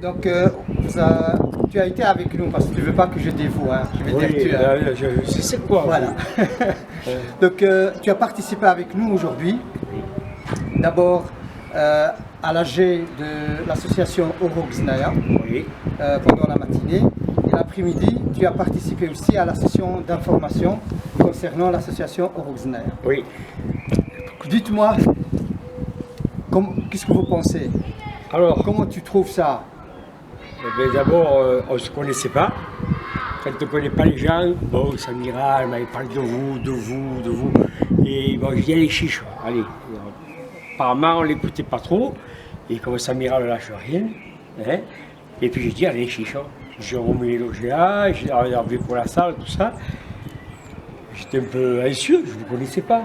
Donc, tu as été avec nous parce que tu ne veux pas que je dévoue. Hein. Je vais Oui, dire que je sais quoi. voilà. Donc, tu as participé avec nous aujourd'hui. D'abord à l'AG de l'association Oroxnaya Oui. pendant la matinée. Et l'après-midi, tu as participé aussi à la session d'information concernant l'association Oroxnaya. Oui. Dites-moi, qu'est-ce que vous pensez? Alors, Comment tu trouves ça? d'abord, on ne se connaissait pas. Quand on ne connaît pas les gens, bon, Samira, elle m'avait parlé de vous, de vous, de vous. Et bon, je dis, allez, chiche, allez. Apparemment, on ne l'écoutait pas trop. Et comme Samira ne lâche rien, hein, et puis j'ai dit, allez, chiche. J'ai remis l'OGA, j'ai regardé pour la salle, tout ça. J'étais un peu anxieux, je ne vous connaissais pas.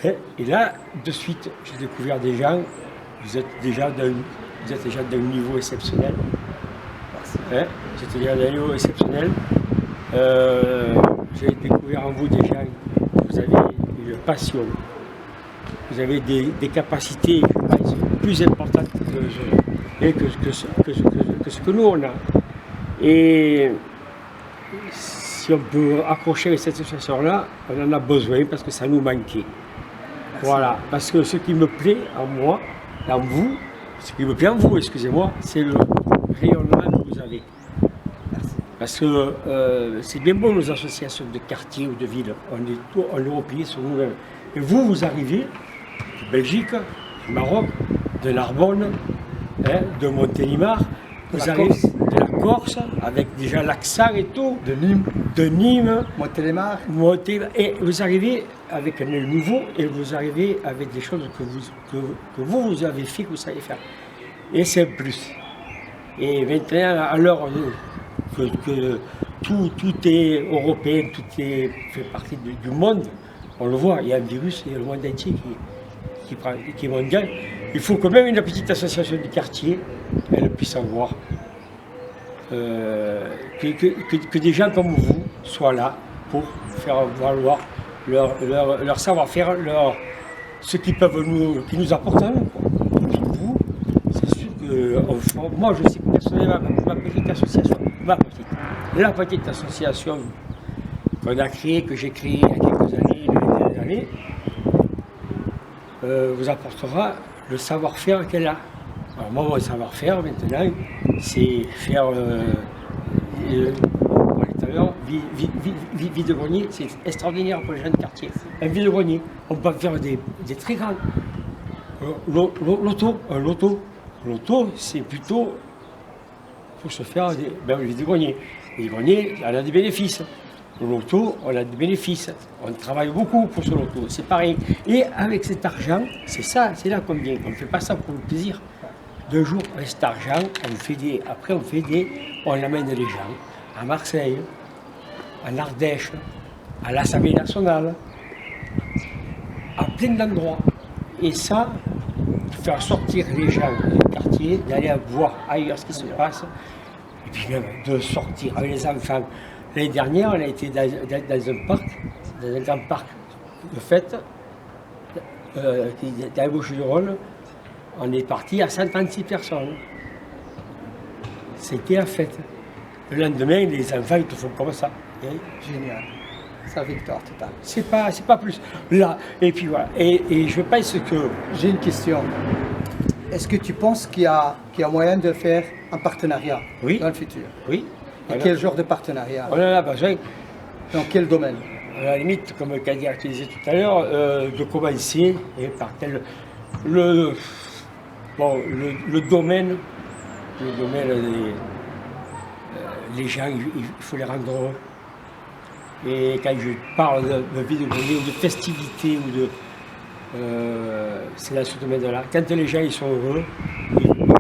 Hein. Et là, de suite, j'ai découvert des gens, vous êtes déjà d'un niveau exceptionnel. Hein, c'était déjà d'un niveau exceptionnel. J'ai découvert en vous des gens, vous avez une passion, vous avez des capacités plus importantes que ce que nous on a. Et si on peut accrocher avec cette association-là, on en a besoin parce que ça nous manquait. Merci. Voilà, parce que ce qui me plaît en moi, en vous, ce qui me plaît en vous, excusez-moi, c'est le rayonnement que vous avez. Merci. Parce que c'est bien beau nos associations de quartier ou de ville, on est européens sur nous-mêmes. Et vous, vous arrivez de Belgique, du Maroc, de Narbonne, hein, de Montélimar, vous arrivez de la Corse, avec déjà l'accent et tout, de Nîmes, Montélimar, et vous arrivez avec un œil nouveau et vous arrivez avec des choses que vous avez fait, que vous savez faire. Et c'est un plus. Et maintenant, à l'heure que tout est européen, tout fait partie du monde, on le voit, il y a un virus, il y a le monde entier qui est mondial. Il faut quand même une petite association du quartier, elle puisse en voir. Que des gens comme vous soient là pour faire valoir leur savoir-faire, ce qu'ils peuvent qui nous apportent à nous. Et puis vous, c'est sûr que moi je sais que personnellement, la petite association qu'on a créée, que j'ai créée il y a quelques années, vous apportera le savoir-faire qu'elle a. Alors moi, mon savoir-faire maintenant, c'est faire, on parlait tout à l'heure, vide-grenier, c'est extraordinaire pour les jeunes quartiers. Un vide-grenier, on peut faire des très grands. L'auto, c'est plutôt pour se faire le vide-grenier. Le vide-grenier, on a des bénéfices. L'auto, on a des bénéfices. On travaille beaucoup pour ce loto, c'est pareil. Et avec cet argent, c'est là qu'on vient. On ne fait pas ça pour le plaisir. 2 jours, avec cet argent, on amène les gens à Marseille, en Ardèche, à l'Assemblée nationale, à plein d'endroits. Et ça, faire sortir les gens du quartier, d'aller voir ailleurs ce qui se passe, et puis même de sortir avec les enfants. L'année dernière, on a été dans un grand parc de fête, dans les Bouches-du-Rhône. On est parti à 136 personnes. C'était la fête. Le lendemain, les enfants, ils te font comme ça. Génial. C'est la victoire totale. C'est pas plus. Là, et puis voilà. Et je pense que... J'ai une question. Est-ce que tu penses qu'il y a moyen de faire un partenariat dans le futur? Oui. Et quel genre de partenariat? On en a besoin. Dans quel domaine? À la limite, comme Kadir disait tout à l'heure, de commencer et par tel... Le domaine, les gens, il faut les rendre heureux. Et quand je parle de vide-grenier ou de festivité, c'est dans ce domaine-là. Quand les gens ils sont heureux, ils vont bien.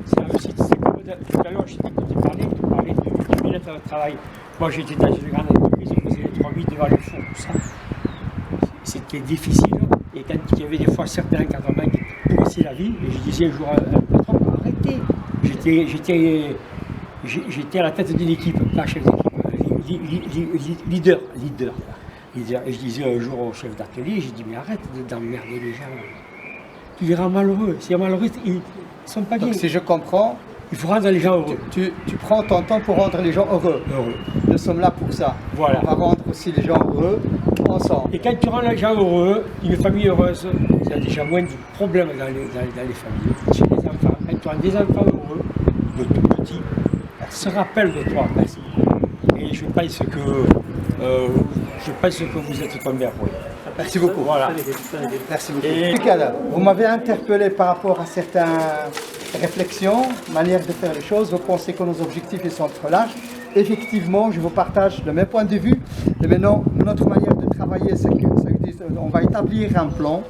C'est la réussite. C'est comme tout à l'heure, je t'ai écouté parler du bien-être au travail. Moi, j'étais dans une grande entreprise, on faisait les 3-8 devant le four, tout ça. C'était difficile. Et quand il y avait des fois certains encadrements qui pourrissaient la vie, et je disais un jour à un patron, arrêtez. J'étais à la tête d'une équipe, pas chef d'équipe, leader. Et je disais un jour au chef d'atelier, j'ai dit, mais arrête d'emmerder les gens. Tu verras malheureux. Si malheureux, Ils sont pas Donc bien. si je comprends, Il faut rendre les gens heureux. tu prends ton temps pour rendre les gens heureux. Nous sommes là pour ça. Voilà. On va rendre aussi les gens heureux ensemble. Et quand tu rends les gens heureux, une famille heureuse, il y a déjà moins de problèmes dans les familles. Chez les enfants, quand tu rends des enfants heureux, de tout petits, ils se rappellent de toi. Merci. Et je pense que vous êtes tombé à point. Merci beaucoup. Voilà. Merci beaucoup. Kikada, vous m'avez interpellé par rapport à certaines réflexions, manières de faire les choses. Vous pensez que nos objectifs ils sont trop larges. Effectivement, je vous partage le même point de vue. Et maintenant, notre manière de travailler, c'est qu'on va établir un plan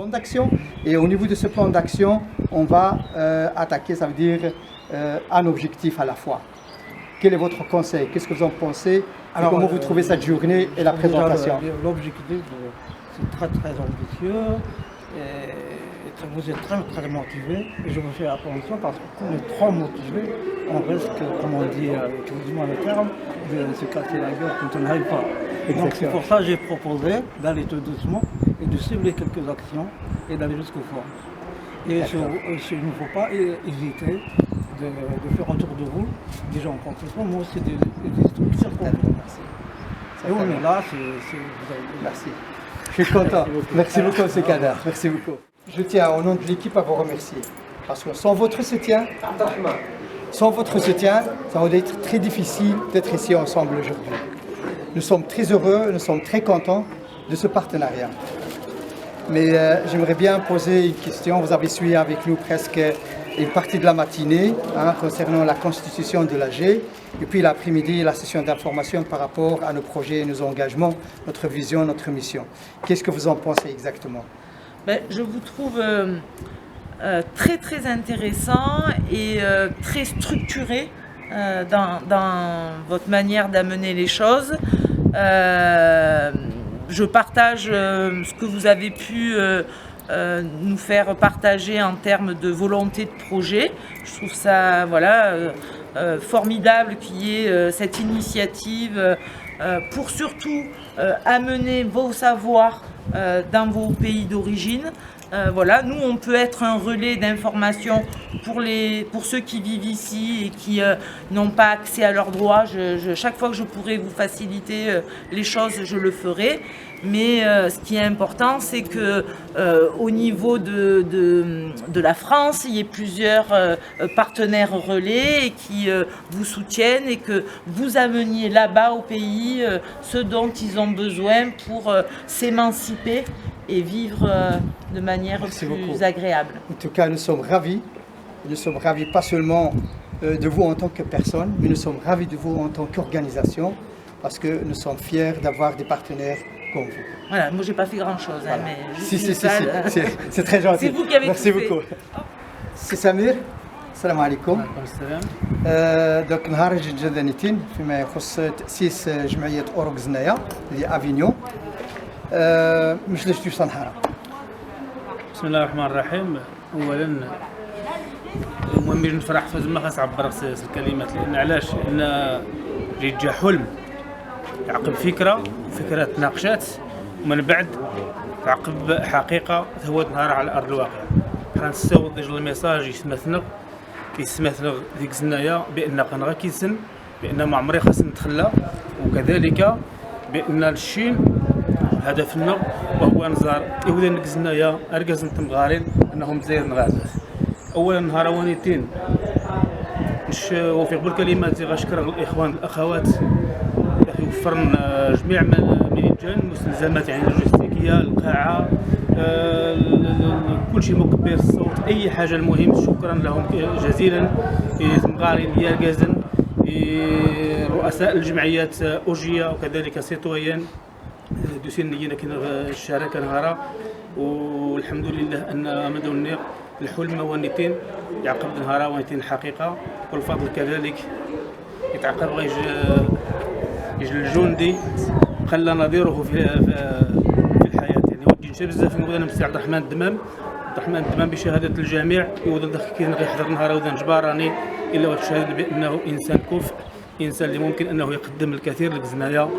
d'action. Et au niveau de ce plan d'action, on va attaquer, ça veut dire un objectif à la fois. Quel est votre conseil? Qu'est-ce que vous en pensez? Alors, comment vous trouvez cette journée et la présentation? L'objectif, c'est très ambitieux. Et vous êtes très motivé. Et je vous fais attention parce que quand on est trop motivé, on risque, comme on dit excusez-moi le terme, de se casser la gueule quand on n'arrive pas. Donc c'est pour ça que j'ai proposé d'aller tout doucement et de cibler quelques actions et d'aller jusqu'au fond. Et il ne faut pas hésiter de faire autour de vous des gens complètement, moi aussi des structures complètes. Et on est là, Merci. Je suis content. Merci beaucoup, M. Kader. Merci beaucoup. Je tiens au nom de l'équipe à vous remercier. Parce que sans votre soutien, ça va être très difficile d'être ici ensemble aujourd'hui. Nous sommes très heureux, nous sommes très contents de ce partenariat. Mais j'aimerais bien poser une question. Vous avez suivi avec nous presque une partie de la matinée concernant la constitution de l'AG. Et puis l'après-midi, la session d'information par rapport à nos projets, nos engagements, notre vision, notre mission. Qu'est-ce que vous en pensez exactement? Je vous trouve très intéressant et très structuré dans votre manière d'amener les choses. Je partage ce que vous avez pu nous faire partager en termes de volonté de projet. Je trouve ça formidable qu'il y ait cette initiative pour surtout amener vos savoirs dans vos pays d'origine. Nous, on peut être un relais d'information pour ceux qui vivent ici et qui n'ont pas accès à leurs droits. Chaque fois que je pourrai vous faciliter les choses, je le ferai. Mais ce qui est important, c'est que au niveau de la France, il y ait plusieurs partenaires relais et qui vous soutiennent et que vous ameniez là-bas au pays ce dont ils ont besoin pour s'émanciper et vivre de manière plus agréable. En tout cas, nous sommes ravis. Nous sommes ravis pas seulement de vous en tant que personne, mais nous sommes ravis de vous en tant qu'organisation parce que nous sommes fiers d'avoir des partenaires comme vous. Voilà, moi j'ai pas fait grand-chose, mais c'est très gentil. C'est vous qui avez Merci tout fait. beaucoup. C'est Samir. السلام عليكم. وعليكم السلام. دوك نهار جدانيتين فيما يخص تأسيس جمعية أوروغ زنايا لأفينيون. مش ليش توصل نهارا. بسم الله الرحمن الرحيم. اولا المهم باش نفرح في زعما خاص نعبر الكلمات لان علاش؟ لان جا حلم تعقب فكره تناقشات ومن بعد تعقب حقيقه ثوت نهار على ارض الواقع. حنا نستوض ديجا الميساج كيسمثنا ديك الزنايا بان قنغا كيسن بان ما عمري خاص نتخلى وكذلك بان الشين هدفنا وهو نزار يهودا ديك الزنايا اركز نتمغارين انهم زايد نغازات. اولا نهار وانيتين وفي قبل كلماتي غنشكر الاخوان الاخوات اللي وفرن جميع من جان المستلزمات يعني اللوجستيكيه القاعه كل شيء مكبر الصوت اي حاجه المهم شكرا لهم جزيلا مغارين ياركازن رؤساء الجمعيات اوجيه وكذلك سيتويان دوسينيين كاين الشراكه نهارا والحمد لله ان مدوني الحلم وانيتين يعقب نهارا وانيتين الحقيقه والفضل كذلك يتعقب غير الجندي خلى نظيره في الحياه يعني ودي نشا بزاف نقول انا مستعد عبد الرحمن الدمام بشهاده الجميع يوضل كاين غيحضر نهار وذا جباراني الا وتشهد بانه انسان كفء انسان اللي ممكن انه يقدم الكثير لك زنايا،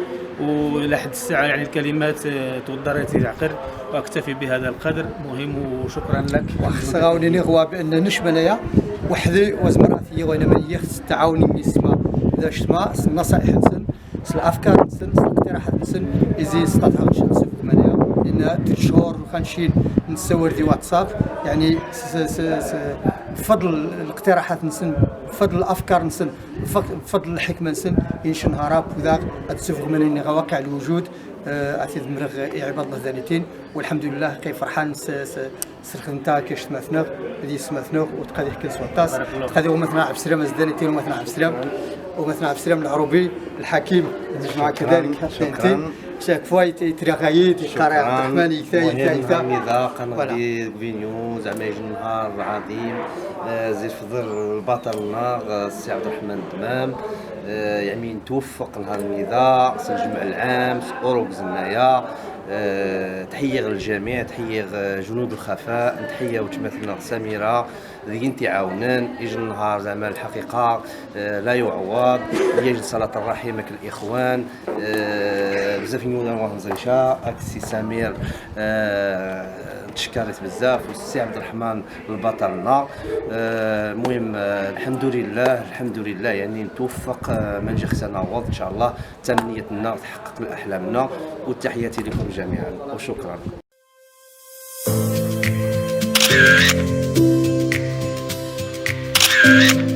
والى حد الساعه يعني الكلمات تقدر يتعقر، واكتفي بهذا القدر. مهم وشكرا لك. وخصغاوني هو بان نشمنايا وحدي وزمرا في وانا من يخص التعاون يسمى ذا شتما النصائح نسن الافكار نسن الاقتراحات نسن ازي استطاع نشوف منايا لان 3 شهور خنشين نسور دي واتساب يعني بفضل الاقتراحات نسن بفضل الافكار نسن بفضل الحكمه نسن ينشن نهاراب وذاك تسوق من واقع الوجود اعتذر مرغ عباد الله ذانيتين والحمد لله كيف فرحان سرخنتا كيش تمثنغ هذه سمثنغ وتقادي حكي سوطاس تقادي ومثنا عبد السلام الزدانيتين ومثنا عبد السلام ومثلا عبد السلام العروبي الحكيم مع كذلك شكرا شاك فاي تيراغايي تيقاري عبد الرحمن يكتا ميثاق قنادي فينيو زعما يجي نهار عظيم زير فضل البطل النار السي عبد الرحمن الدمام يعني نتوفق نهار الميثاق الجمع العام اوروب زنايا تحيه للجميع، تحيه جنود الخفاء، تحيه وتمثلنا سميره ذي تعاونان يجي النهار زعما الحقيقه لا يعوض، يجي صلاه الرحيم الاخوان بزاف نيونا الله نزيشا السي سمير تشكرت بزاف والسي عبد الرحمن البطلنا. المهم الحمد لله يعني نتوفق ما نجي خصنا نعوض ان شاء الله تمنيتنا تحقق احلامنا، وتحياتي لكم جميعا وشكرا. Yeah.